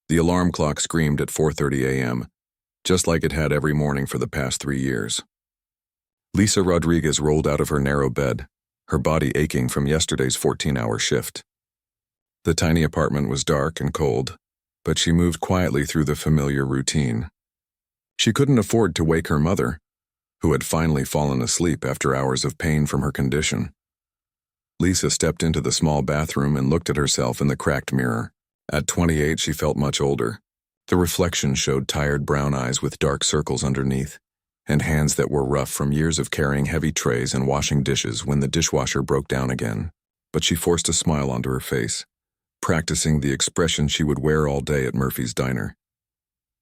The alarm clock screamed at 4:30 a.m., just like it had every morning for the past 3 years. Lisa Rodriguez rolled out of her narrow bed, her body aching from yesterday's 14-hour shift. The tiny apartment was dark and cold, but she moved quietly through the familiar routine. She couldn't afford to wake her mother, who had finally fallen asleep after hours of pain from her condition. Lisa stepped into the small bathroom and looked at herself in the cracked mirror. At 28, she felt much older. The reflection showed tired brown eyes with dark circles underneath, and hands that were rough from years of carrying heavy trays and washing dishes when the dishwasher broke down again. But she forced a smile onto her face, practicing the expression she would wear all day at Murphy's Diner.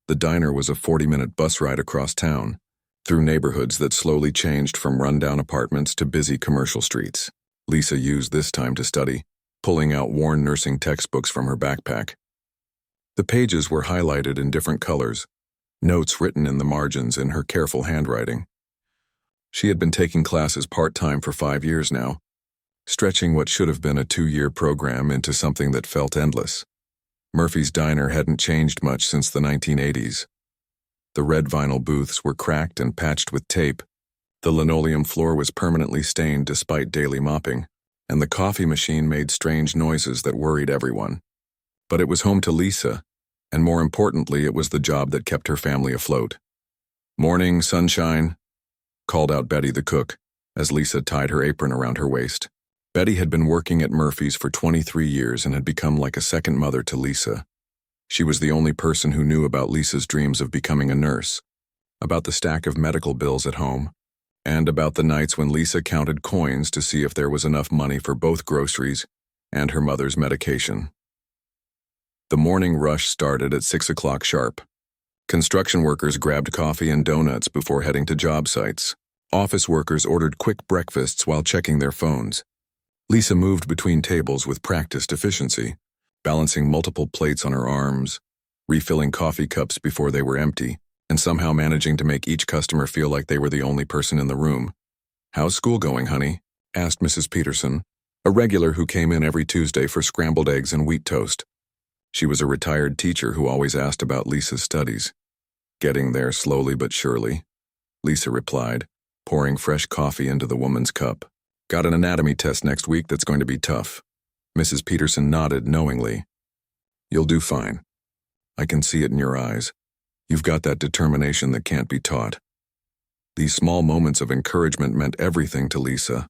The diner was a 40-minute bus ride across town, through neighborhoods that slowly changed from rundown apartments to busy commercial streets. Lisa used this time to study, pulling out worn nursing textbooks from her backpack. The pages were highlighted in different colors, notes written in the margins in her careful handwriting. She had been taking classes part-time for 5 years now, stretching what should have been a 2-year program into something that felt endless. Murphy's Diner hadn't changed much since the 1980s. The red vinyl booths were cracked and patched with tape. The linoleum floor was permanently stained despite daily mopping, and the coffee machine made strange noises that worried everyone. But it was home to Lisa, and more importantly, it was the job that kept her family afloat. "Morning, sunshine," called out Betty the cook, as Lisa tied her apron around her waist. Betty had been working at Murphy's for 23 years and had become like a second mother to Lisa. She was the only person who knew about Lisa's dreams of becoming a nurse, about the stack of medical bills at home, and about the nights when Lisa counted coins to see if there was enough money for both groceries and her mother's medication. The morning rush started at 6 o'clock sharp. Construction workers grabbed coffee and donuts before heading to job sites. Office workers ordered quick breakfasts while checking their phones. Lisa moved between tables with practiced efficiency, balancing multiple plates on her arms, refilling coffee cups before they were empty, and somehow managing to make each customer feel like they were the only person in the room. "How's school going, honey?" asked Mrs. Peterson, a regular who came in every Tuesday for scrambled eggs and wheat toast. She was a retired teacher who always asked about Lisa's studies. "Getting there slowly but surely," Lisa replied, pouring fresh coffee into the woman's cup. "Got an anatomy test next week that's going to be tough." Mrs. Peterson nodded knowingly. "You'll do fine. I can see it in your eyes. You've got that determination that can't be taught." These small moments of encouragement meant everything to Lisa.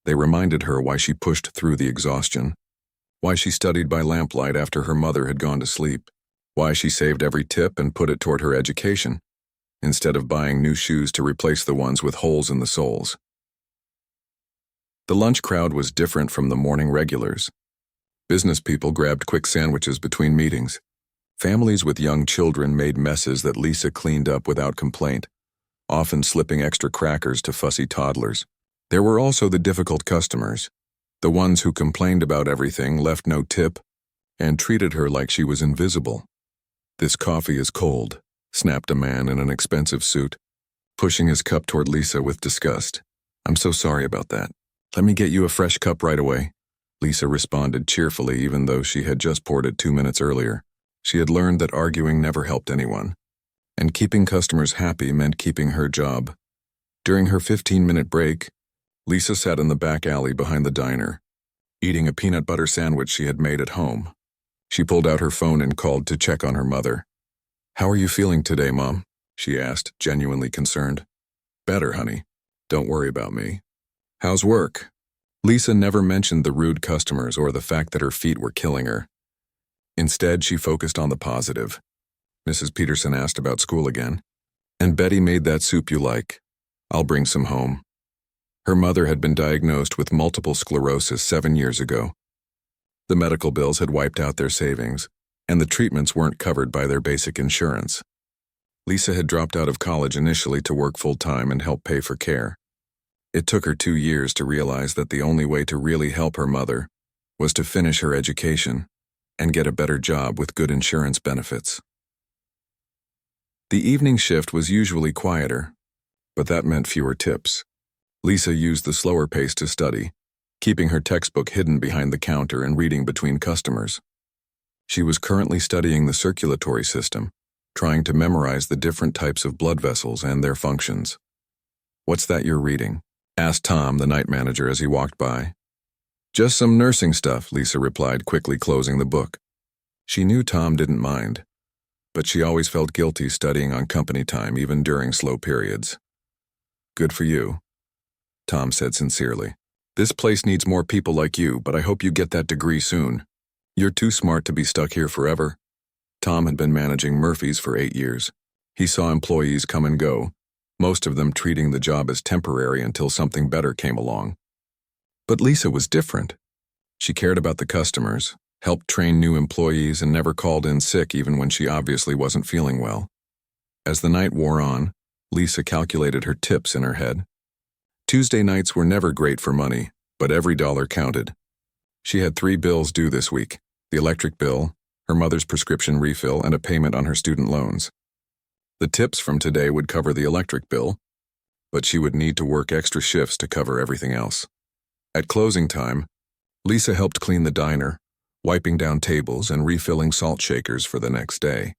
They reminded her why she pushed through the exhaustion, why she studied by lamplight after her mother had gone to sleep, why she saved every tip and put it toward her education, instead of buying new shoes to replace the ones with holes in the soles. The lunch crowd was different from the morning regulars. Business people grabbed quick sandwiches between meetings. Families with young children made messes that Lisa cleaned up without complaint, often slipping extra crackers to fussy toddlers. There were also the difficult customers, the ones who complained about everything, left no tip, and treated her like she was invisible. "This coffee is cold," snapped a man in an expensive suit, pushing his cup toward Lisa with disgust. "I'm so sorry about that. Let me get you a fresh cup right away," Lisa responded cheerfully, even though she had just poured it 2 minutes earlier. She had learned that arguing never helped anyone, and keeping customers happy meant keeping her job. During her 15-minute break, Lisa sat in the back alley behind the diner, eating a peanut butter sandwich she had made at home. She pulled out her phone and called to check on her mother. "How are you feeling today, Mom?" she asked, genuinely concerned. "Better, honey. Don't worry about me." "How's work?" Lisa never mentioned the rude customers or the fact that her feet were killing her. Instead, she focused on the positive. Mrs. Peterson asked about school again. "And Betty made that soup you like. I'll bring some home." Her mother had been diagnosed with multiple sclerosis 7 years ago. The medical bills had wiped out their savings, and the treatments weren't covered by their basic insurance. Lisa had dropped out of college initially to work full-time and help pay for care. It took her 2 years to realize that the only way to really help her mother was to finish her education and get a better job with good insurance benefits. The evening shift was usually quieter, but that meant fewer tips. Lisa used the slower pace to study, keeping her textbook hidden behind the counter and reading between customers. She was currently studying the circulatory system, trying to memorize the different types of blood vessels and their functions. "What's that you're reading?" asked Tom, the night manager, as he walked by. "Just some nursing stuff," Lisa replied, quickly closing the book. She knew Tom didn't mind, but she always felt guilty studying on company time, even during slow periods. "Good for you," Tom said sincerely. "This place needs more people like you, but I hope you get that degree soon. You're too smart to be stuck here forever." Tom had been managing Murphy's for 8 years. He saw employees come and go, most of them treating the job as temporary until something better came along. But Lisa was different. She cared about the customers, helped train new employees, and never called in sick even when she obviously wasn't feeling well. As the night wore on, Lisa calculated her tips in her head. Tuesday nights were never great for money, but every dollar counted. She had 3 bills due this week: the electric bill, her mother's prescription refill, and a payment on her student loans. The tips from today would cover the electric bill, but she would need to work extra shifts to cover everything else. At closing time, Lisa helped clean the diner, wiping down tables and refilling salt shakers for the next day.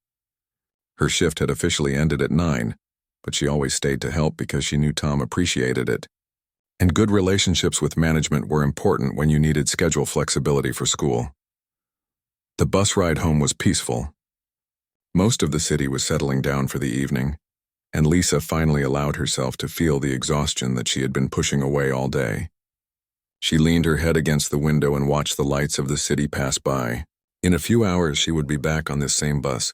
Her shift had officially ended at 9, but she always stayed to help because she knew Tom appreciated it. And good relationships with management were important when you needed schedule flexibility for school. The bus ride home was peaceful. Most of the city was settling down for the evening, and Lisa finally allowed herself to feel the exhaustion that she had been pushing away all day. She leaned her head against the window and watched the lights of the city pass by. In a few hours, she would be back on this same bus,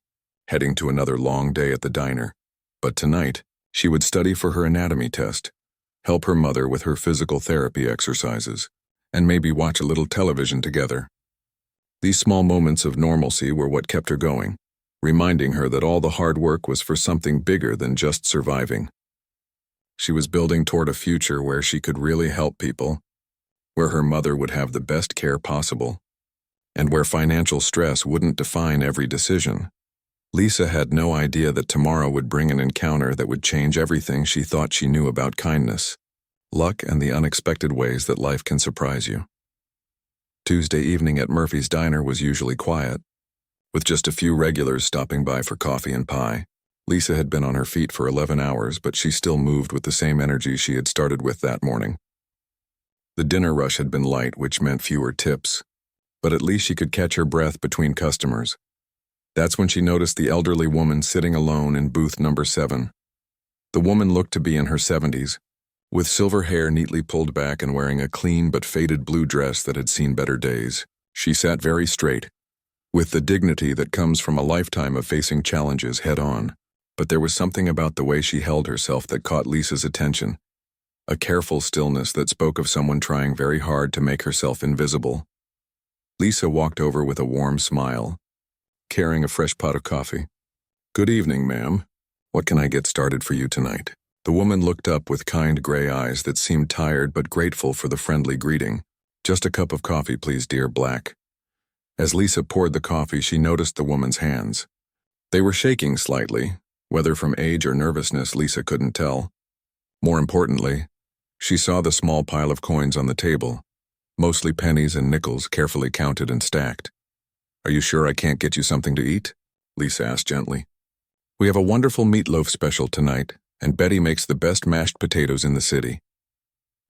heading to another long day at the diner. But tonight, she would study for her anatomy test, help her mother with her physical therapy exercises, and maybe watch a little television together. These small moments of normalcy were what kept her going, reminding her that all the hard work was for something bigger than just surviving. She was building toward a future where she could really help people, where her mother would have the best care possible, and where financial stress wouldn't define every decision. Lisa had no idea that tomorrow would bring an encounter that would change everything she thought she knew about kindness, luck, and the unexpected ways that life can surprise you. Tuesday evening at Murphy's Diner was usually quiet, with just a few regulars stopping by for coffee and pie. Lisa had been on her feet for 11 hours, but she still moved with the same energy she had started with that morning. The dinner rush had been light, which meant fewer tips, but at least she could catch her breath between customers. That's when she noticed the elderly woman sitting alone in booth number 7. The woman looked to be in her 70s, with silver hair neatly pulled back and wearing a clean but faded blue dress that had seen better days. She sat very straight, with the dignity that comes from a lifetime of facing challenges head-on. But there was something about the way she held herself that caught Lisa's attention, a careful stillness that spoke of someone trying very hard to make herself invisible. Lisa walked over with a warm smile, carrying a fresh pot of coffee. "Good evening, ma'am. What can I get started for you tonight?" The woman looked up with kind gray eyes that seemed tired but grateful for the friendly greeting. "Just a cup of coffee, please, dear Black." As Lisa poured the coffee, she noticed the woman's hands. They were shaking slightly, whether from age or nervousness, Lisa couldn't tell. More importantly, she saw the small pile of coins on the table, mostly pennies and nickels, carefully counted and stacked. "Are you sure I can't get you something to eat?" Lisa asked gently. "We have a wonderful meatloaf special tonight, and Betty makes the best mashed potatoes in the city."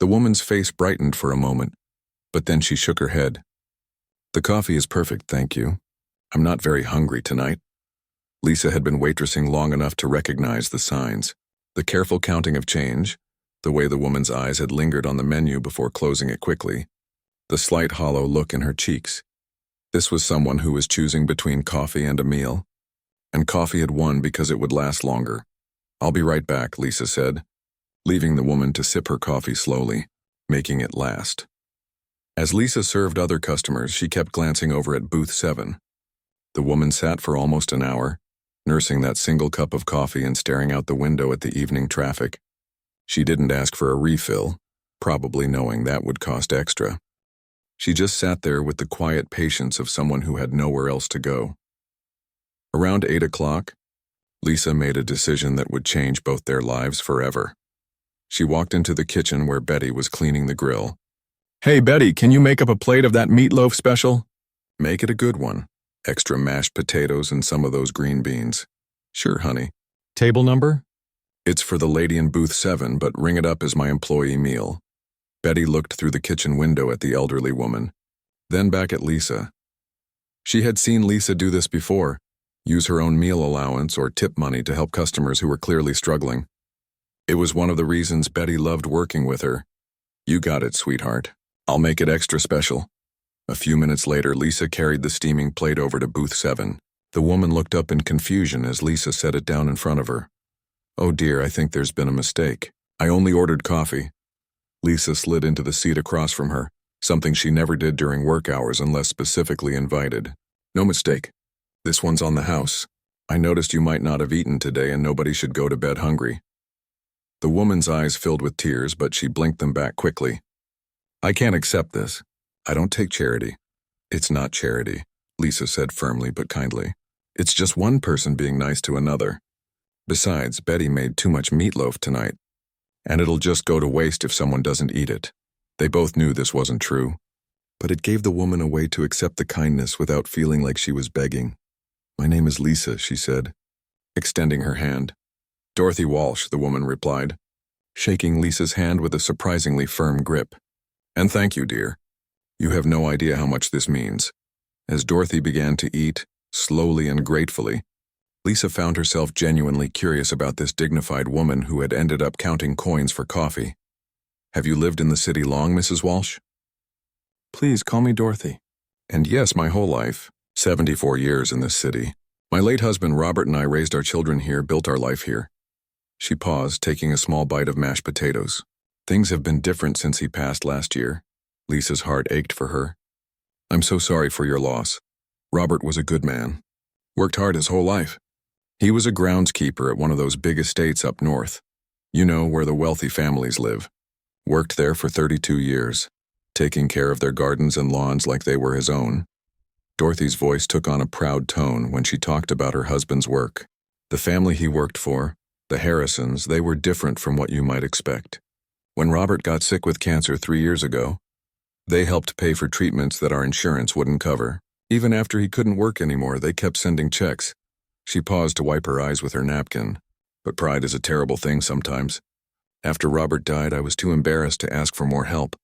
The woman's face brightened for a moment, but then she shook her head. "The coffee is perfect, thank you. I'm not very hungry tonight." Lisa had been waitressing long enough to recognize the signs: the careful counting of change, the way the woman's eyes had lingered on the menu before closing it quickly, the slight hollow look in her cheeks. This was someone who was choosing between coffee and a meal, and coffee had won because it would last longer. "I'll be right back," Lisa said, leaving the woman to sip her coffee slowly, making it last. As Lisa served other customers, she kept glancing over at booth 7. The woman sat for almost an hour, nursing that single cup of coffee and staring out the window at the evening traffic. She didn't ask for a refill, probably knowing that would cost extra. She just sat there with the quiet patience of someone who had nowhere else to go. Around 8 o'clock, Lisa made a decision that would change both their lives forever. She walked into the kitchen where Betty was cleaning the grill. "Hey, Betty, can you make up a plate of that meatloaf special?" "Make it a good one," Extra mashed potatoes and some of those green beans. Sure, honey. Table number? It's for the lady in booth 7, but ring it up as my employee meal. Betty looked through the kitchen window at the elderly woman, then back at Lisa. She had seen Lisa do this before, use her own meal allowance or tip money to help customers who were clearly struggling. It was one of the reasons Betty loved working with her. You got it, sweetheart. I'll make it extra special. A few minutes later, Lisa carried the steaming plate over to booth 7. The woman looked up in confusion as Lisa set it down in front of her. Oh dear, I think there's been a mistake. I only ordered coffee. Lisa slid into the seat across from her, something she never did during work hours unless specifically invited. No mistake. This one's on the house. I noticed you might not have eaten today and nobody should go to bed hungry. The woman's eyes filled with tears, but she blinked them back quickly. I can't accept this. I don't take charity. It's not charity, Lisa said firmly but kindly. It's just one person being nice to another. Besides, Betty made too much meatloaf tonight, and it'll just go to waste if someone doesn't eat it. They both knew this wasn't true, but it gave the woman a way to accept the kindness without feeling like she was begging. My name is Lisa, she said, extending her hand. Dorothy Walsh, the woman replied, shaking Lisa's hand with a surprisingly firm grip. And thank you, dear. You have no idea how much this means. As Dorothy began to eat, slowly and gratefully, Lisa found herself genuinely curious about this dignified woman who had ended up counting coins for coffee. Have you lived in the city long, Mrs. Walsh? Please call me Dorothy. And yes, my whole life, 74 years in this city. My late husband Robert and I raised our children here, built our life here. She paused, taking a small bite of mashed potatoes. Things have been different since he passed last year. Lisa's heart ached for her. I'm so sorry for your loss. Robert was a good man. Worked hard his whole life. He was a groundskeeper at one of those big estates up north. You know, where the wealthy families live. Worked there for 32 years, taking care of their gardens and lawns like they were his own. Dorothy's voice took on a proud tone when she talked about her husband's work. The family he worked for, the Harrisons, they were different from what you might expect. When Robert got sick with cancer 3 years ago, they helped pay for treatments that our insurance wouldn't cover. Even after he couldn't work anymore, they kept sending checks. She paused to wipe her eyes with her napkin. But pride is a terrible thing sometimes. After Robert died, I was too embarrassed to ask for more help.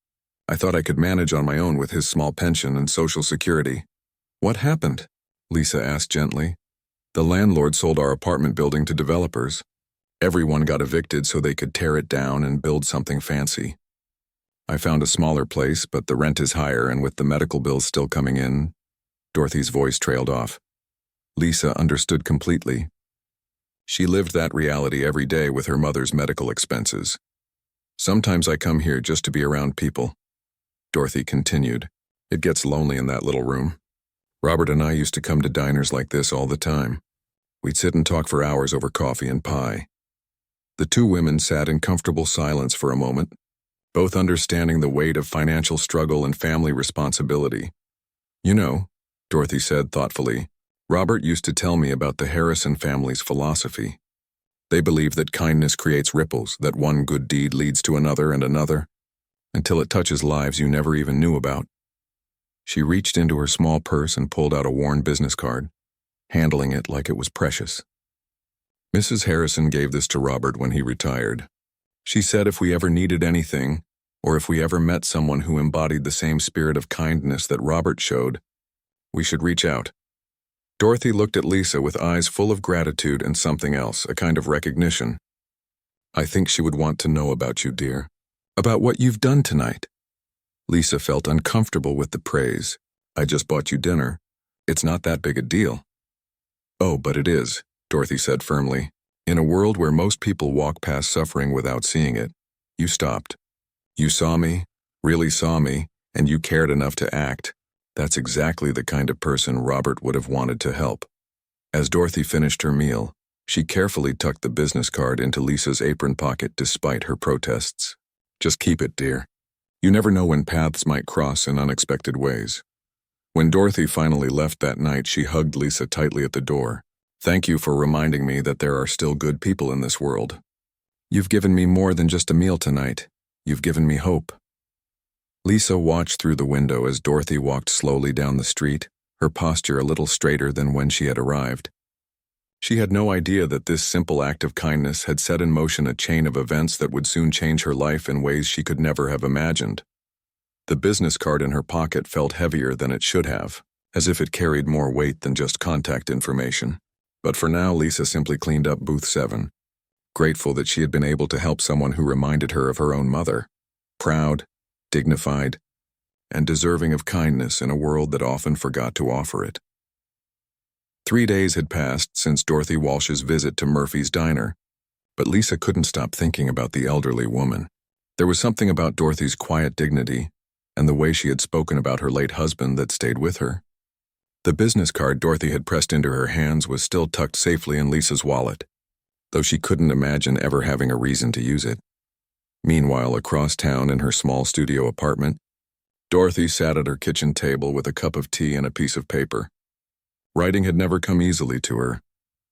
I thought I could manage on my own with his small pension and Social Security. What happened? Lisa asked gently. The landlord sold our apartment building to developers. Everyone got evicted so they could tear it down and build something fancy. I found a smaller place, but the rent is higher, and with the medical bills still coming in, Dorothy's voice trailed off. Lisa understood completely. She lived that reality every day with her mother's medical expenses. Sometimes I come here just to be around people. Dorothy continued. It gets lonely in that little room. Robert and I used to come to diners like this all the time. We'd sit and talk for hours over coffee and pie. The two women sat in comfortable silence for a moment, both understanding the weight of financial struggle and family responsibility. You know, Dorothy said thoughtfully, Robert used to tell me about the Harrison family's philosophy. They believe that kindness creates ripples, that one good deed leads to another and another, until it touches lives you never even knew about. She reached into her small purse and pulled out a worn business card, handling it like it was precious. Mrs. Harrison gave this to Robert when he retired. She said if we ever needed anything, or if we ever met someone who embodied the same spirit of kindness that Robert showed, we should reach out. Dorothy looked at Lisa with eyes full of gratitude and something else, a kind of recognition. I think she would want to know about you, dear. About what you've done tonight. Lisa felt uncomfortable with the praise. I just bought you dinner. It's not that big a deal. Oh, but it is, Dorothy said firmly. In a world where most people walk past suffering without seeing it, you stopped. You saw me, really saw me, and you cared enough to act. That's exactly the kind of person Robert would have wanted to help. As Dorothy finished her meal, she carefully tucked the business card into Lisa's apron pocket despite her protests. Just keep it, dear. You never know when paths might cross in unexpected ways. When Dorothy finally left that night, she hugged Lisa tightly at the door. Thank you for reminding me that there are still good people in this world. You've given me more than just a meal tonight. You've given me hope. Lisa watched through the window as Dorothy walked slowly down the street, her posture a little straighter than when she had arrived. She had no idea that this simple act of kindness had set in motion a chain of events that would soon change her life in ways she could never have imagined. The business card in her pocket felt heavier than it should have, as if it carried more weight than just contact information. But for now, Lisa simply cleaned up booth 7, grateful that she had been able to help someone who reminded her of her own mother, proud, dignified, and deserving of kindness in a world that often forgot to offer it. 3 days had passed since Dorothy Walsh's visit to Murphy's Diner, but Lisa couldn't stop thinking about the elderly woman. There was something about Dorothy's quiet dignity and the way she had spoken about her late husband that stayed with her. The business card Dorothy had pressed into her hands was still tucked safely in Lisa's wallet, though she couldn't imagine ever having a reason to use it. Meanwhile, across town in her small studio apartment, Dorothy sat at her kitchen table with a cup of tea and a piece of paper. Writing had never come easily to her,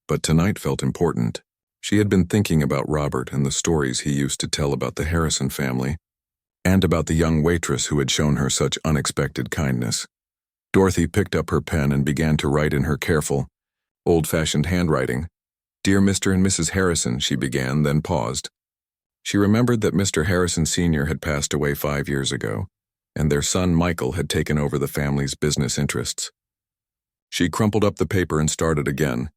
but tonight felt important. She had been thinking about Robert and the stories he used to tell about the Harrison family, and about the young waitress who had shown her such unexpected kindness. Dorothy picked up her pen and began to write in her careful, old-fashioned handwriting. "Dear Mr. and Mrs. Harrison," she began, then paused. She remembered that Mr. Harrison Sr. had passed away 5 years ago, and their son Michael had taken over the family's business interests. She crumpled up the paper and started again.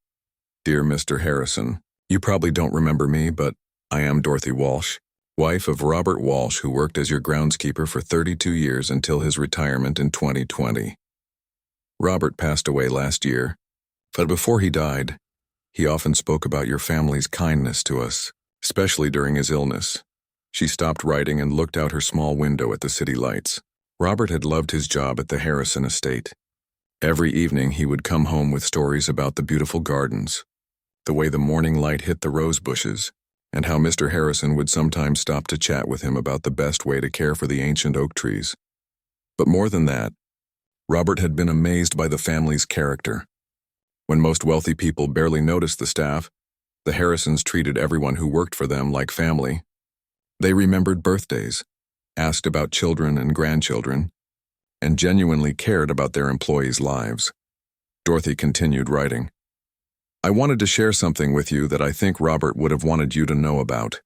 "Dear Mr. Harrison, you probably don't remember me, but I am Dorothy Walsh, wife of Robert Walsh, who worked as your groundskeeper for 32 years until his retirement in 2020. Robert passed away last year, but before he died, he often spoke about your family's kindness to us, especially during his illness." She stopped writing and looked out her small window at the city lights. Robert had loved his job at the Harrison estate. Every evening he would come home with stories about the beautiful gardens, the way the morning light hit the rose bushes, and how Mr. Harrison would sometimes stop to chat with him about the best way to care for the ancient oak trees. But more than that, Robert had been amazed by the family's character. When most wealthy people barely noticed the staff, the Harrisons treated everyone who worked for them like family. They remembered birthdays, asked about children and grandchildren, and genuinely cared about their employees' lives. Dorothy continued writing. "I wanted to share something with you that I think Robert would have wanted you to know about.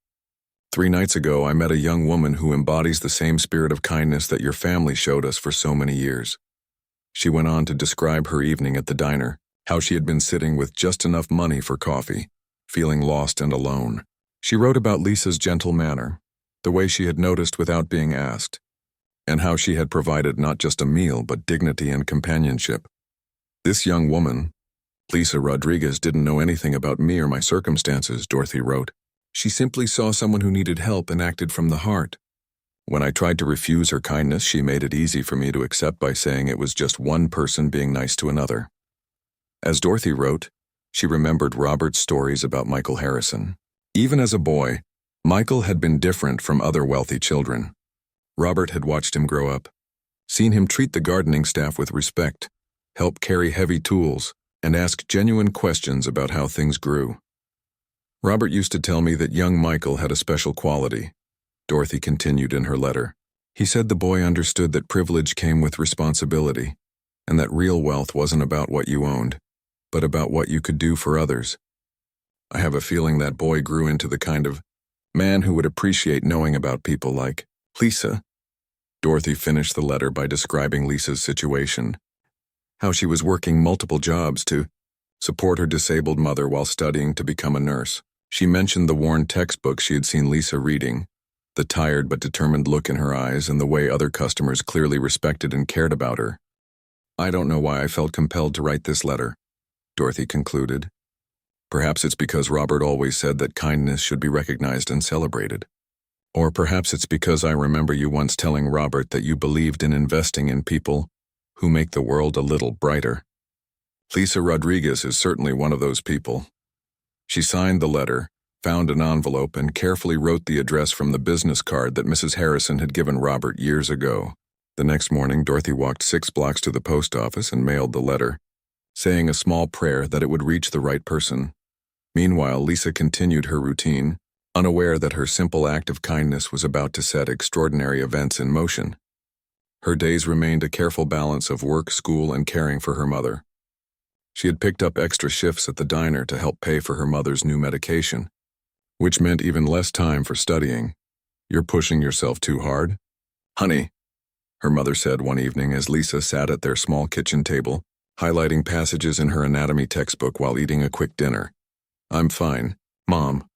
3 nights ago, I met a young woman who embodies the same spirit of kindness that your family showed us for so many years." She went on to describe her evening at the diner, how she had been sitting with just enough money for coffee, feeling lost and alone. She wrote about Lisa's gentle manner, the way she had noticed without being asked, and how she had provided not just a meal but dignity and companionship. "This young woman, Lisa Rodriguez, didn't know anything about me or my circumstances," Dorothy wrote. "She simply saw someone who needed help and acted from the heart. When I tried to refuse her kindness, she made it easy for me to accept by saying it was just one person being nice to another." As Dorothy wrote, she remembered Robert's stories about Michael Harrison. Even as a boy, Michael had been different from other wealthy children. Robert had watched him grow up, seen him treat the gardening staff with respect, help carry heavy tools, and ask genuine questions about how things grew. "Robert used to tell me that young Michael had a special quality," Dorothy continued in her letter. "He said the boy understood that privilege came with responsibility, and that real wealth wasn't about what you owned, but about what you could do for others. I have a feeling that boy grew into the kind of man who would appreciate knowing about people like Lisa." Dorothy finished the letter by describing Lisa's situation, how she was working multiple jobs to support her disabled mother while studying to become a nurse. She mentioned the worn textbook she had seen Lisa reading, the tired but determined look in her eyes, and the way other customers clearly respected and cared about her. "I don't know why I felt compelled to write this letter," Dorothy concluded. "Perhaps it's because Robert always said that kindness should be recognized and celebrated. Or perhaps it's because I remember you once telling Robert that you believed in investing in people who make the world a little brighter. Lisa Rodriguez is certainly one of those people." She signed the letter, found an envelope, and carefully wrote the address from the business card that Mrs. Harrison had given Robert years ago. The next morning, Dorothy walked 6 blocks to the post office and mailed the letter, saying a small prayer that it would reach the right person. Meanwhile, Lisa continued her routine, unaware that her simple act of kindness was about to set extraordinary events in motion. Her days remained a careful balance of work, school, and caring for her mother. She had picked up extra shifts at the diner to help pay for her mother's new medication, which meant even less time for studying. "You're pushing yourself too hard, honey," her mother said one evening as Lisa sat at their small kitchen table, highlighting passages in her anatomy textbook while eating a quick dinner. "I'm fine, Mom."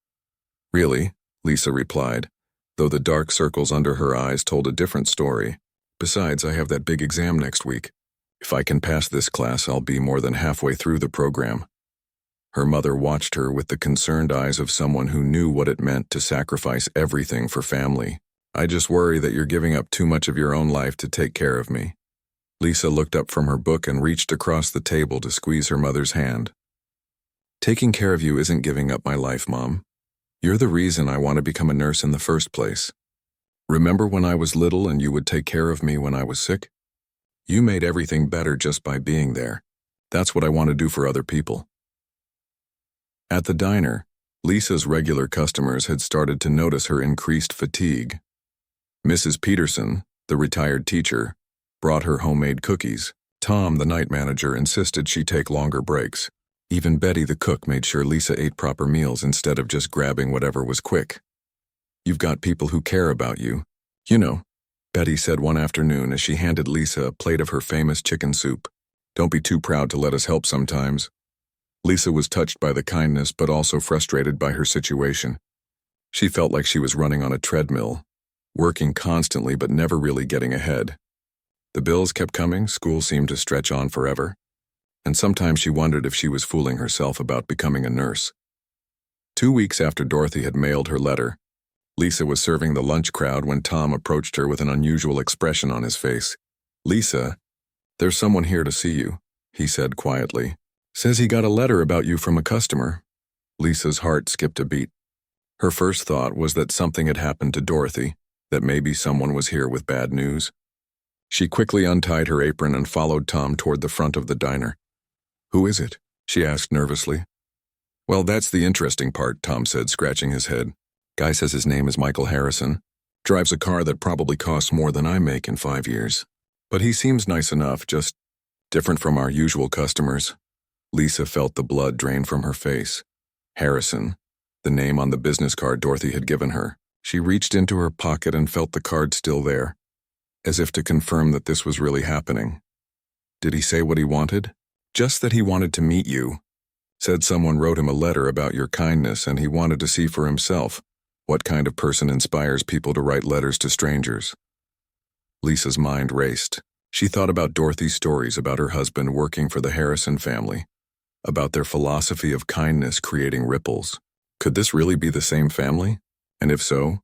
"Really?" Lisa replied, though the dark circles under her eyes told a different story. "Besides, I have that big exam next week. If I can pass this class, I'll be more than halfway through the program." Her mother watched her with the concerned eyes of someone who knew what it meant to sacrifice everything for family. "I just worry that you're giving up too much of your own life to take care of me." Lisa looked up from her book and reached across the table to squeeze her mother's hand. "Taking care of you isn't giving up my life, Mom. You're the reason I want to become a nurse in the first place. Remember when I was little and you would take care of me when I was sick? You made everything better just by being there. That's what I want to do for other people." At the diner, Lisa's regular customers had started to notice her increased fatigue. Mrs. Peterson, the retired teacher, brought her homemade cookies. Tom, the night manager, insisted she take longer breaks. Even Betty, the cook, made sure Lisa ate proper meals instead of just grabbing whatever was quick. "You've got people who care about you, you know," Betty said one afternoon as she handed Lisa a plate of her famous chicken soup. "Don't be too proud to let us help sometimes." Lisa was touched by the kindness but also frustrated by her situation. She felt like she was running on a treadmill, working constantly but never really getting ahead. The bills kept coming, school seemed to stretch on forever, and sometimes she wondered if she was fooling herself about becoming a nurse. 2 weeks after Dorothy had mailed her letter, Lisa was serving the lunch crowd when Tom approached her with an unusual expression on his face. "Lisa, there's someone here to see you," he said quietly. "Says he got a letter about you from a customer." Lisa's heart skipped a beat. Her first thought was that something had happened to Dorothy, that maybe someone was here with bad news. She quickly untied her apron and followed Tom toward the front of the diner. "Who is it?" she asked nervously. "Well, that's the interesting part," Tom said, scratching his head. "Guy says his name is Michael Harrison. Drives a car that probably costs more than I make in 5 years. But he seems nice enough, just different from our usual customers." Lisa felt the blood drain from her face. Harrison, the name on the business card Dorothy had given her. She reached into her pocket and felt the card still there, as if to confirm that this was really happening. "Did he say what he wanted?" "Just that he wanted to meet you. Said someone wrote him a letter about your kindness and he wanted to see for himself what kind of person inspires people to write letters to strangers." Lisa's mind raced. She thought about Dorothy's stories about her husband working for the Harrison family, about their philosophy of kindness creating ripples. Could this really be the same family? And if so,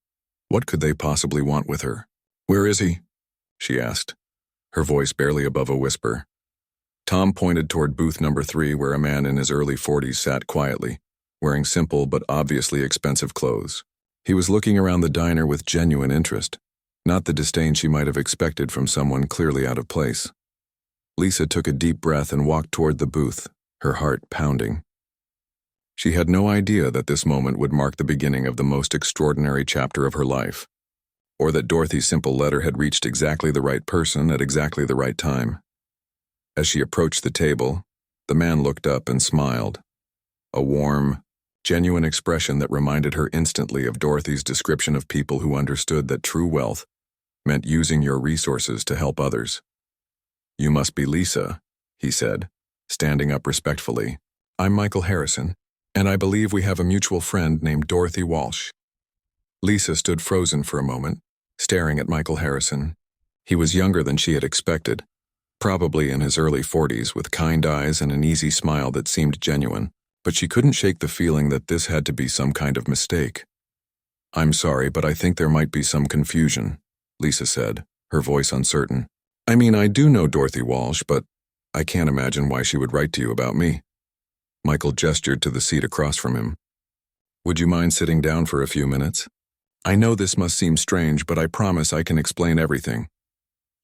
what could they possibly want with her? "Where is he?" she asked, her voice barely above a whisper. Tom pointed toward booth number 3 where a man in his early 40s sat quietly, wearing simple but obviously expensive clothes. He was looking around the diner with genuine interest, not the disdain she might have expected from someone clearly out of place. Lisa took a deep breath and walked toward the booth, her heart pounding. She had no idea that this moment would mark the beginning of the most extraordinary chapter of her life, or that Dorothy's simple letter had reached exactly the right person at exactly the right time. As she approached the table, the man looked up and smiled, a warm, genuine expression that reminded her instantly of Dorothy's description of people who understood that true wealth meant using your resources to help others. "You must be Lisa," he said, standing up respectfully. "I'm Michael Harrison, and I believe we have a mutual friend named Dorothy Walsh." Lisa stood frozen for a moment, staring at Michael Harrison. He was younger than she had expected, probably in his early 40s, with kind eyes and an easy smile that seemed genuine, but she couldn't shake the feeling that this had to be some kind of mistake. "I'm sorry, but I think there might be some confusion," Lisa said, her voice uncertain. "I mean, I do know Dorothy Walsh, but I can't imagine why she would write to you about me." Michael gestured to the seat across from him. "Would you mind sitting down for a few minutes? I know this must seem strange, but I promise I can explain everything."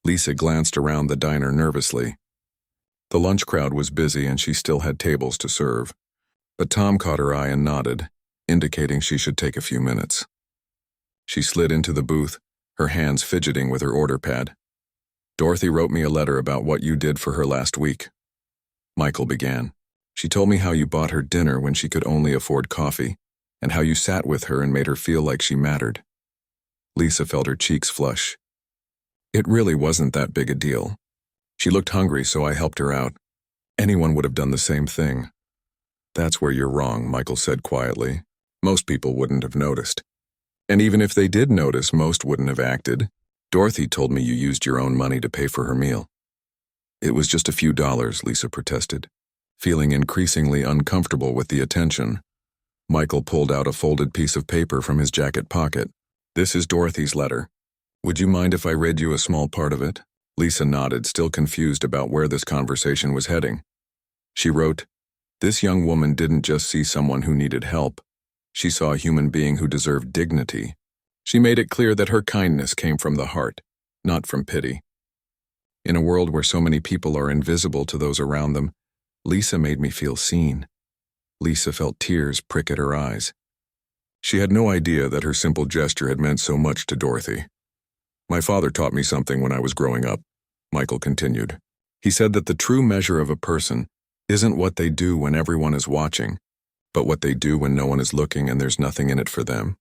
Lisa glanced around the diner nervously. The lunch crowd was busy and she still had tables to serve, but Tom caught her eye and nodded, indicating she should take a few minutes. She slid into the booth, her hands fidgeting with her order pad. Dorothy wrote me a letter about what you did for her last week. Michael began. She told me how you bought her dinner when she could only afford coffee, and how you sat with her and made her feel like she mattered. Lisa felt her cheeks flush. It really wasn't that big a deal. She looked hungry, so I helped her out. Anyone would have done the same thing. That's where you're wrong, Michael said quietly. Most people wouldn't have noticed. And even if they did notice, most wouldn't have acted. Dorothy told me you used your own money to pay for her meal. It was just a few dollars, Lisa protested. Feeling increasingly uncomfortable with the attention, Michael pulled out a folded piece of paper from his jacket pocket. This is Dorothy's letter. Would you mind if I read you a small part of it? Lisa nodded, still confused about where this conversation was heading. She wrote, "This young woman didn't just see someone who needed help. She saw a human being who deserved dignity. She made it clear that her kindness came from the heart, not from pity. In a world where so many people are invisible to those around them, Lisa made me feel seen." Lisa felt tears prick at her eyes. She had no idea that her simple gesture had meant so much to Dorothy. "My father taught me something when I was growing up," Michael continued. "He said that the true measure of a person isn't what they do when everyone is watching, but what they do when no one is looking and there's nothing in it for them."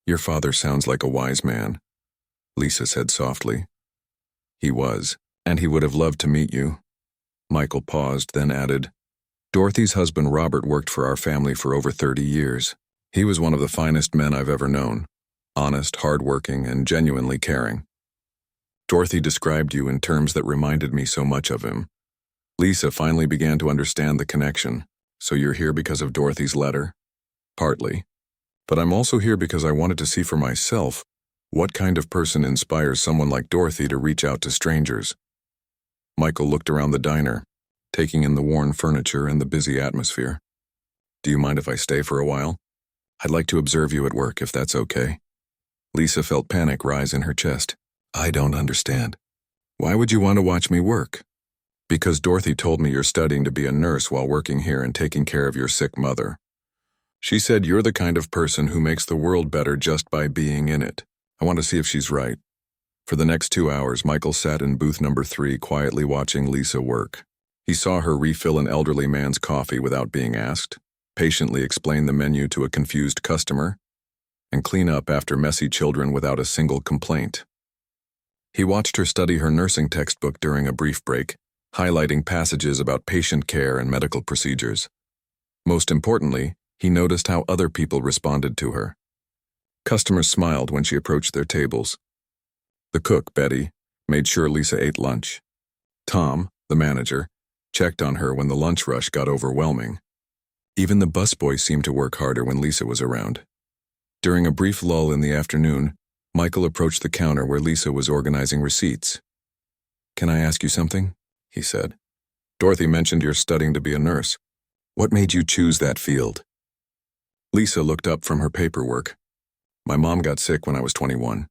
"Your father sounds like a wise man," Lisa said softly. "He was, and he would have loved to meet you." Michael paused, then added, "Dorothy's husband Robert worked for our family for over 30 years. He was one of the finest men I've ever known, honest, hardworking, and genuinely caring. Dorothy described you in terms that reminded me so much of him." Lisa finally began to understand the connection. "So you're here because of Dorothy's letter?" "Partly. But I'm also here because I wanted to see for myself what kind of person inspires someone like Dorothy to reach out to strangers." Michael looked around the diner, taking in the worn furniture and the busy atmosphere. "Do you mind if I stay for a while? I'd like to observe you at work, if that's okay." Lisa felt panic rise in her chest. "I don't understand. Why would you want to watch me work?" "Because Dorothy told me you're studying to be a nurse while working here and taking care of your sick mother. She said you're the kind of person who makes the world better just by being in it. I want to see if she's right." For the next 2 hours, Michael sat in booth number 3, quietly watching Lisa work. He saw her refill an elderly man's coffee without being asked, patiently explain the menu to a confused customer, and clean up after messy children without a single complaint. He watched her study her nursing textbook during a brief break, highlighting passages about patient care and medical procedures. Most importantly, he noticed how other people responded to her. Customers smiled when she approached their tables. The cook, Betty, made sure Lisa ate lunch. Tom, the manager, checked on her when the lunch rush got overwhelming. Even the busboy seemed to work harder when Lisa was around. During a brief lull in the afternoon, Michael approached the counter where Lisa was organizing receipts. "Can I ask you something?" he said. "Dorothy mentioned you're studying to be a nurse. What made you choose that field?" Lisa looked up from her paperwork. "My mom got sick when I was 21.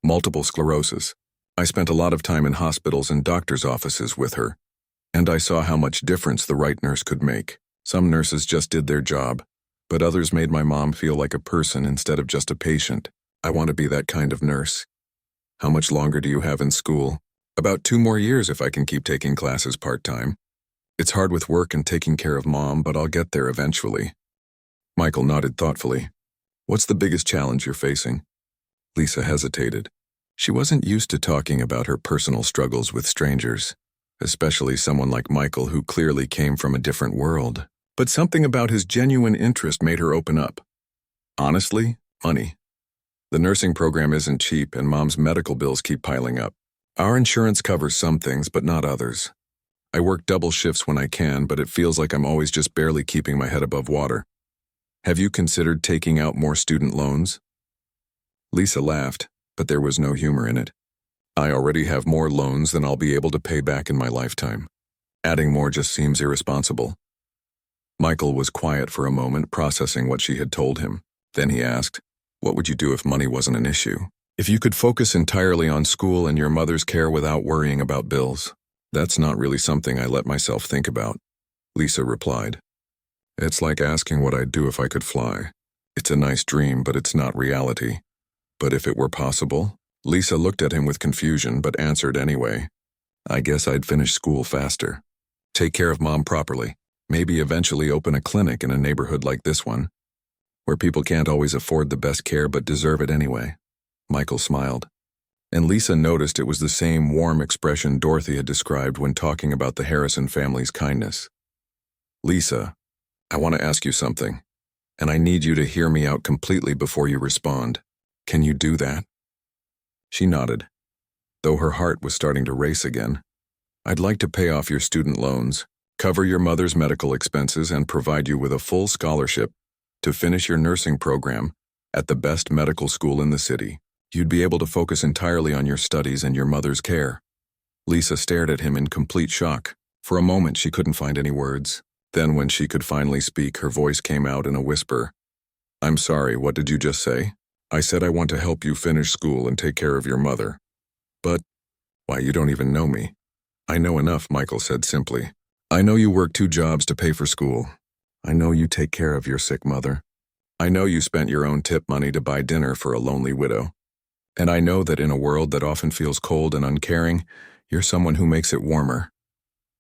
Multiple sclerosis. I spent a lot of time in hospitals and doctors' offices with her, and I saw how much difference the right nurse could make. Some nurses just did their job, but others made my mom feel like a person instead of just a patient. I want to be that kind of nurse." "How much longer do you have in school?" "About 2 more years if I can keep taking classes part-time. It's hard with work and taking care of Mom, but I'll get there eventually." Michael nodded thoughtfully. "What's the biggest challenge you're facing?" Lisa hesitated. She wasn't used to talking about her personal struggles with strangers, especially someone like Michael who clearly came from a different world. But something about his genuine interest made her open up. "Honestly, money. The nursing program isn't cheap and Mom's medical bills keep piling up. Our insurance covers some things, but not others. I work double shifts when I can, but it feels like I'm always just barely keeping my head above water. Have you considered taking out more student loans?" Lisa laughed, but there was no humor in it. "I already have more loans than I'll be able to pay back in my lifetime. Adding more just seems irresponsible." Michael was quiet for a moment, processing what she had told him. Then he asked, "What would you do if money wasn't an issue? If you could focus entirely on school and your mother's care without worrying about bills?" "That's not really something I let myself think about," Lisa replied. "It's like asking what I'd do if I could fly. It's a nice dream, but it's not reality. But if it were possible, Lisa looked at him with confusion but answered anyway. I guess I'd finish school faster. Take care of Mom properly. Maybe eventually open a clinic in a neighborhood like this one, where people can't always afford the best care but deserve it anyway. Michael smiled. And Lisa noticed it was the same warm expression Dorothy had described when talking about the Harrison family's kindness. Lisa, I want to ask you something, and I need you to hear me out completely before you respond. Can you do that? She nodded, though her heart was starting to race again. I'd like to pay off your student loans, cover your mother's medical expenses, and provide you with a full scholarship to finish your nursing program at the best medical school in the city. You'd be able to focus entirely on your studies and your mother's care. Lisa stared at him in complete shock. For a moment, she couldn't find any words. Then, when she could finally speak, her voice came out in a whisper. I'm sorry, what did you just say? I said I want to help you finish school and take care of your mother. But, why, you don't even know me. I know enough, Michael said simply. I know you work 2 jobs to pay for school. I know you take care of your sick mother. I know you spent your own tip money to buy dinner for a lonely widow. And I know that in a world that often feels cold and uncaring, you're someone who makes it warmer.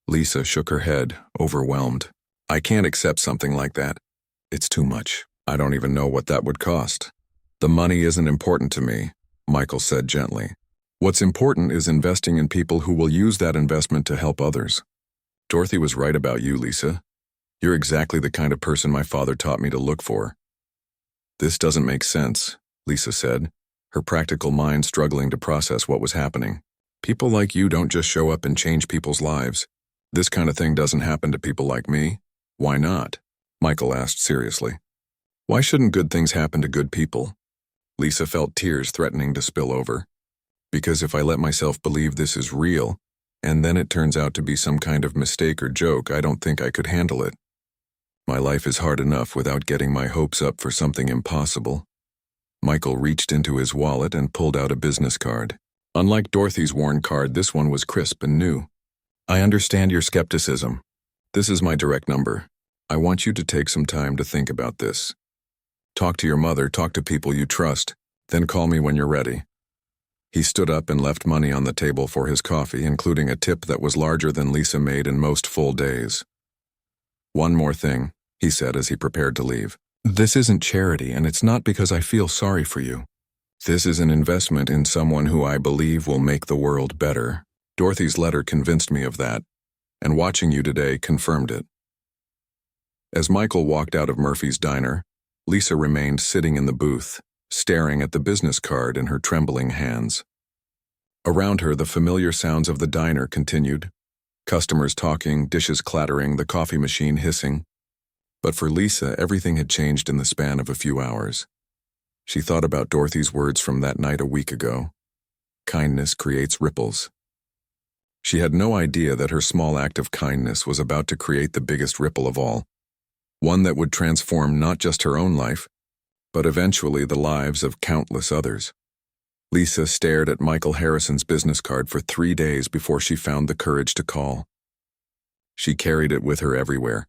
Lisa shook her head, overwhelmed. I can't accept something like that. It's too much. I don't even know what that would cost. The money isn't important to me, Michael said gently. What's important is investing in people who will use that investment to help others. Dorothy was right about you, Lisa. You're exactly the kind of person my father taught me to look for. This doesn't make sense, Lisa said, her practical mind struggling to process what was happening. People like you don't just show up and change people's lives. This kind of thing doesn't happen to people like me. Why not? Michael asked seriously. Why shouldn't good things happen to good people? Lisa felt tears threatening to spill over. Because if I let myself believe this is real, and then it turns out to be some kind of mistake or joke, I don't think I could handle it. My life is hard enough without getting my hopes up for something impossible. Michael reached into his wallet and pulled out a business card. Unlike Dorothy's worn card, this one was crisp and new. I understand your skepticism. This is my direct number. I want you to take some time to think about this. Talk to your mother, talk to people you trust, then call me when you're ready. He stood up and left money on the table for his coffee, including a tip that was larger than Lisa made in most full days. One more thing, he said as he prepared to leave. This isn't charity, and it's not because I feel sorry for you. This is an investment in someone who I believe will make the world better. Dorothy's letter convinced me of that, and watching you today confirmed it. As Michael walked out of Murphy's diner, Lisa remained sitting in the booth, staring at the business card in her trembling hands. Around her, the familiar sounds of the diner continued. Customers talking, dishes clattering, the coffee machine hissing. But for Lisa, everything had changed in the span of a few hours. She thought about Dorothy's words from that night a week ago. Kindness creates ripples. She had no idea that her small act of kindness was about to create the biggest ripple of all. One that would transform not just her own life, but eventually the lives of countless others. Lisa stared at Michael Harrison's business card for 3 days before she found the courage to call. She carried it with her everywhere.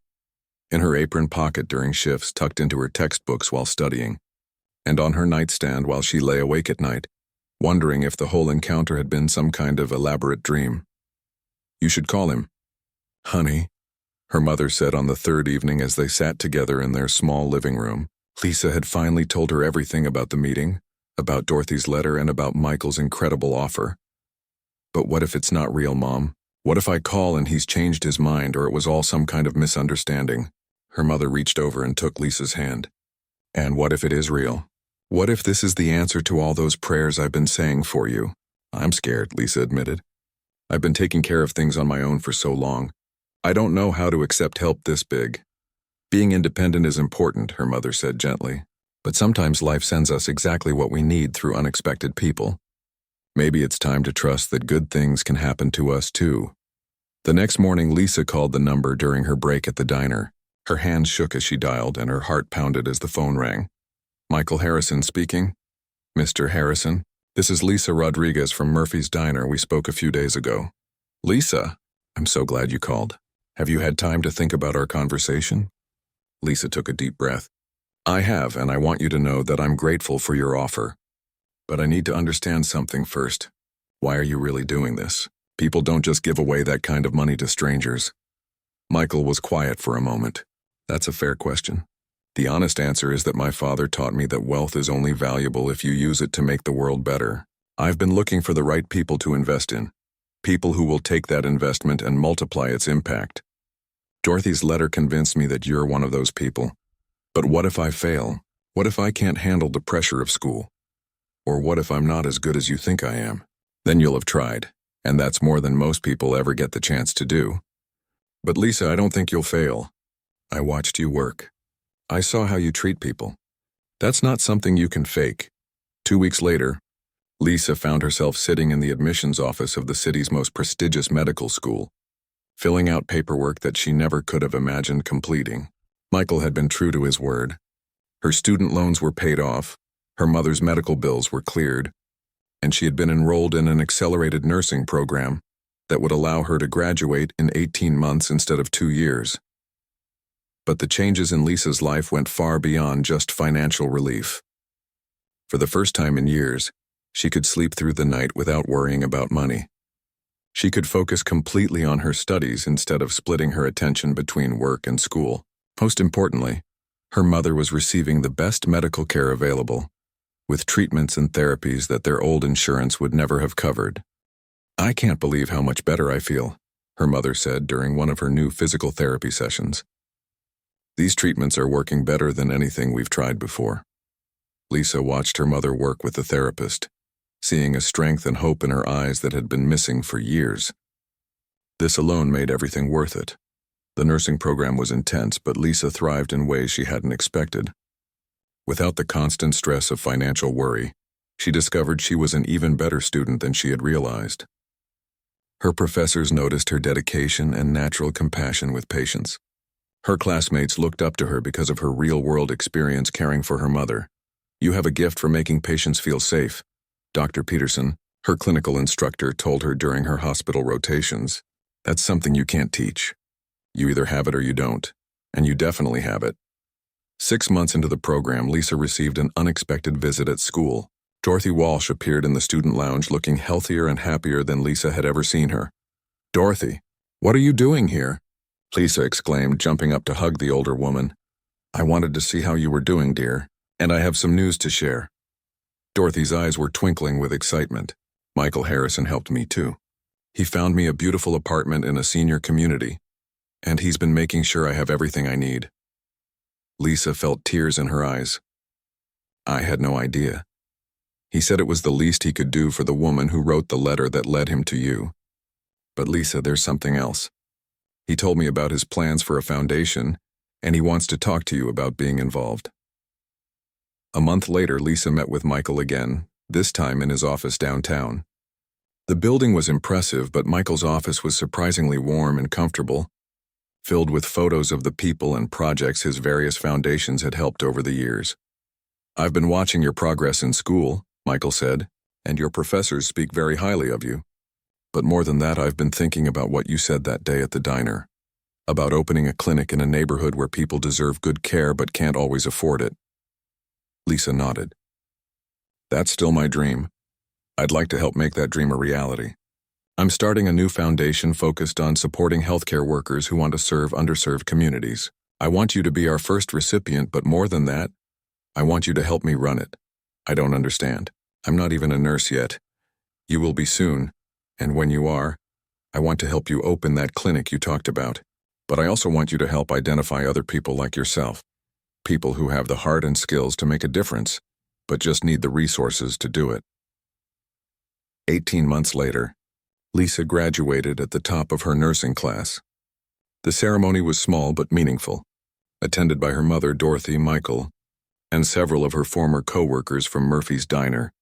In her apron pocket during shifts, tucked into her textbooks while studying, and on her nightstand while she lay awake at night, wondering if the whole encounter had been some kind of elaborate dream. You should call him. Honey, her mother said on the 3rd evening as they sat together in their small living room. Lisa had finally told her everything about the meeting, about Dorothy's letter, and about Michael's incredible offer. But what if it's not real, Mom? What if I call and he's changed his mind, or it was all some kind of misunderstanding? Her mother reached over and took Lisa's hand. And what if it is real? What if this is the answer to all those prayers I've been saying for you? I'm scared, Lisa admitted. I've been taking care of things on my own for so long. I don't know how to accept help this big. Being independent is important, her mother said gently. But sometimes life sends us exactly what we need through unexpected people. Maybe it's time to trust that good things can happen to us too. The next morning, Lisa called the number during her break at the diner. Her hands shook as she dialed, and her heart pounded as the phone rang. Michael Harrison speaking. Mr. Harrison, this is Lisa Rodriguez from Murphy's Diner. We spoke a few days ago. Lisa, I'm so glad you called. Have you had time to think about our conversation? Lisa took a deep breath. I have, and I want you to know that I'm grateful for your offer. But I need to understand something first. Why are you really doing this? People don't just give away that kind of money to strangers. Michael was quiet for a moment. That's a fair question. The honest answer is that my father taught me that wealth is only valuable if you use it to make the world better. I've been looking for the right people to invest in. People who will take that investment and multiply its impact. Dorothy's letter convinced me that you're one of those people. But what if I fail? What if I can't handle the pressure of school? Or what if I'm not as good as you think I am? Then you'll have tried, and that's more than most people ever get the chance to do. But Lisa, I don't think you'll fail. I watched you work. I saw how you treat people. That's not something you can fake. 2 weeks later, Lisa found herself sitting in the admissions office of the city's most prestigious medical school, filling out paperwork that she never could have imagined completing. Michael had been true to his word. Her student loans were paid off, her mother's medical bills were cleared, and she had been enrolled in an accelerated nursing program that would allow her to graduate in 18 months instead of 2 years. But the changes in Lisa's life went far beyond just financial relief. For the first time in years, she could sleep through the night without worrying about money. She could focus completely on her studies instead of splitting her attention between work and school. Most importantly, her mother was receiving the best medical care available, with treatments and therapies that their old insurance would never have covered. I can't believe how much better I feel, her mother said during one of her new physical therapy sessions. These treatments are working better than anything we've tried before. Lisa watched her mother work with the therapist, seeing a strength and hope in her eyes that had been missing for years. This alone made everything worth it. The nursing program was intense, but Lisa thrived in ways she hadn't expected. Without the constant stress of financial worry, she discovered she was an even better student than she had realized. Her professors noticed her dedication and natural compassion with patients. Her classmates looked up to her because of her real-world experience caring for her mother. You have a gift for making patients feel safe, Dr. Peterson, her clinical instructor, told her during her hospital rotations. That's something you can't teach. You either have it or you don't, and you definitely have it. 6 months into the program, Lisa received an unexpected visit at school. Dorothy Walsh appeared in the student lounge looking healthier and happier than Lisa had ever seen her. "Dorothy, what are you doing here?" Lisa exclaimed, jumping up to hug the older woman. "I wanted to see how you were doing, dear, and I have some news to share." Dorothy's eyes were twinkling with excitement. "Michael Harrison helped me too. He found me a beautiful apartment in a senior community, and he's been making sure I have everything I need." Lisa felt tears in her eyes. "I had no idea. He said it was the least he could do for the woman who wrote the letter that led him to you. But Lisa, there's something else. He told me about his plans for a foundation, and he wants to talk to you about being involved." A month later, Lisa met with Michael again, this time in his office downtown. The building was impressive, but Michael's office was surprisingly warm and comfortable, filled with photos of the people and projects his various foundations had helped over the years. "I've been watching your progress in school," Michael said, "and your professors speak very highly of you. But more than that, I've been thinking about what you said that day at the diner, about opening a clinic in a neighborhood where people deserve good care but can't always afford it." Lisa nodded. "That's still my dream. I'd like to help make that dream a reality. I'm starting a new foundation focused on supporting healthcare workers who want to serve underserved communities. I want you to be our first recipient, but more than that, I want you to help me run it. I don't understand. I'm not even a nurse yet. You will be soon, and when you are, I want to help you open that clinic you talked about. But I also want you to help identify other people like yourself, people who have the heart and skills to make a difference, but just need the resources to do it." 18 months later, Lisa graduated at the top of her nursing class. The ceremony was small but meaningful, attended by her mother, Dorothy, Michael, and several of her former co-workers from Murphy's Diner,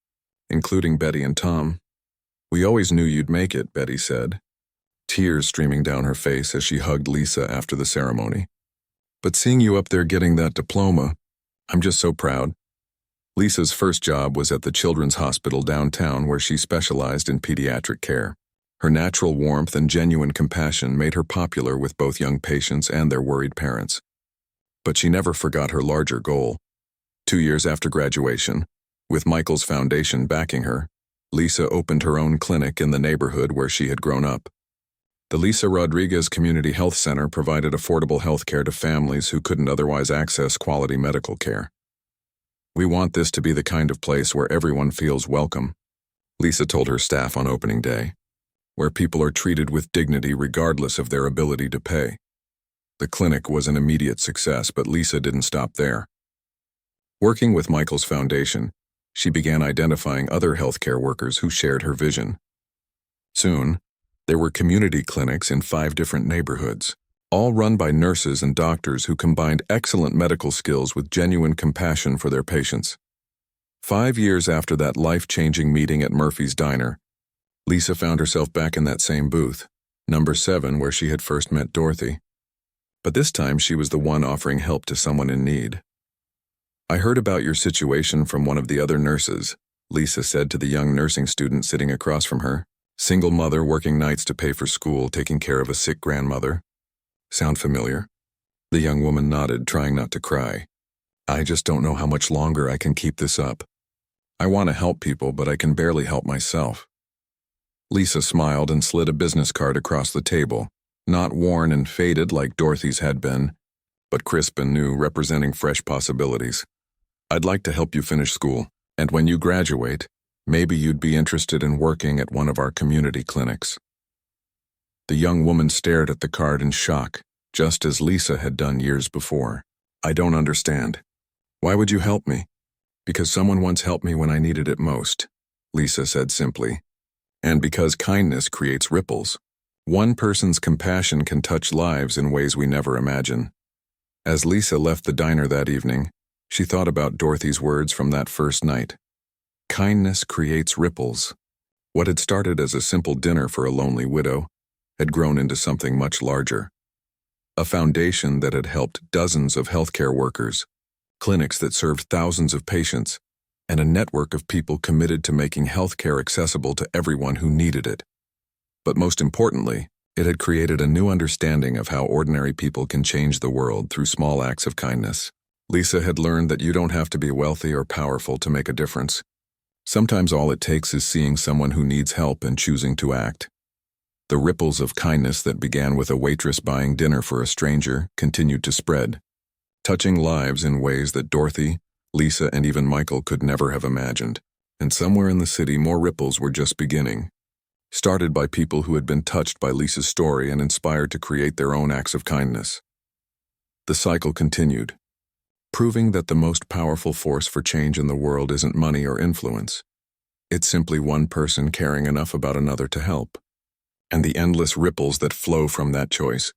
including Betty and Tom. "We always knew you'd make it," Betty said, tears streaming down her face as she hugged Lisa after the ceremony. "But seeing you up there getting that diploma, I'm just so proud." Lisa's first job was at the Children's Hospital downtown, where she specialized in pediatric care. Her natural warmth and genuine compassion made her popular with both young patients and their worried parents. But she never forgot her larger goal. 2 years after graduation, With Michael's foundation backing her, Lisa opened her own clinic in the neighborhood where she had grown up. The Lisa Rodriguez Community Health Center provided affordable health care to families who couldn't otherwise access quality medical care. "We want this to be the kind of place where everyone feels welcome," Lisa told her staff on opening day, "where people are treated with dignity regardless of their ability to pay." The clinic was an immediate success, but Lisa didn't stop there. Working with Michael's foundation, she began identifying other healthcare workers who shared her vision. Soon, there were community clinics in 5 different neighborhoods, all run by nurses and doctors who combined excellent medical skills with genuine compassion for their patients. 5 years after that life-changing meeting at Murphy's Diner, Lisa found herself back in that same booth, number 7, where she had first met Dorothy. But this time she was the one offering help to someone in need. "I heard about your situation from one of the other nurses," Lisa said to the young nursing student sitting across from her. "Single mother working nights to pay for school, taking care of a sick grandmother. Sound familiar?" The young woman nodded, trying not to cry. "I just don't know how much longer I can keep this up. I want to help people, but I can barely help myself." Lisa smiled and slid a business card across the table, not worn and faded like Dorothy's had been, but crisp and new, representing fresh possibilities. "I'd like to help you finish school, and when you graduate, maybe you'd be interested in working at one of our community clinics." The young woman stared at the card in shock, just as Lisa had done years before. "I don't understand. Why would you help me?" "Because someone once helped me when I needed it most," Lisa said simply. "And because kindness creates ripples. One person's compassion can touch lives in ways we never imagine." As Lisa left the diner that evening, she thought about Dorothy's words from that first night. Kindness creates ripples. What had started as a simple dinner for a lonely widow had grown into something much larger. A foundation that had helped dozens of healthcare workers, clinics that served thousands of patients, and a network of people committed to making healthcare accessible to everyone who needed it. But most importantly, it had created a new understanding of how ordinary people can change the world through small acts of kindness. Lisa had learned that you don't have to be wealthy or powerful to make a difference. Sometimes all it takes is seeing someone who needs help and choosing to act. The ripples of kindness that began with a waitress buying dinner for a stranger continued to spread, touching lives in ways that Dorothy, Lisa, and even Michael could never have imagined. And somewhere in the city, more ripples were just beginning, started by people who had been touched by Lisa's story and inspired to create their own acts of kindness. The cycle continued, proving that the most powerful force for change in the world isn't money or influence. It's simply one person caring enough about another to help. And the endless ripples that flow from that choice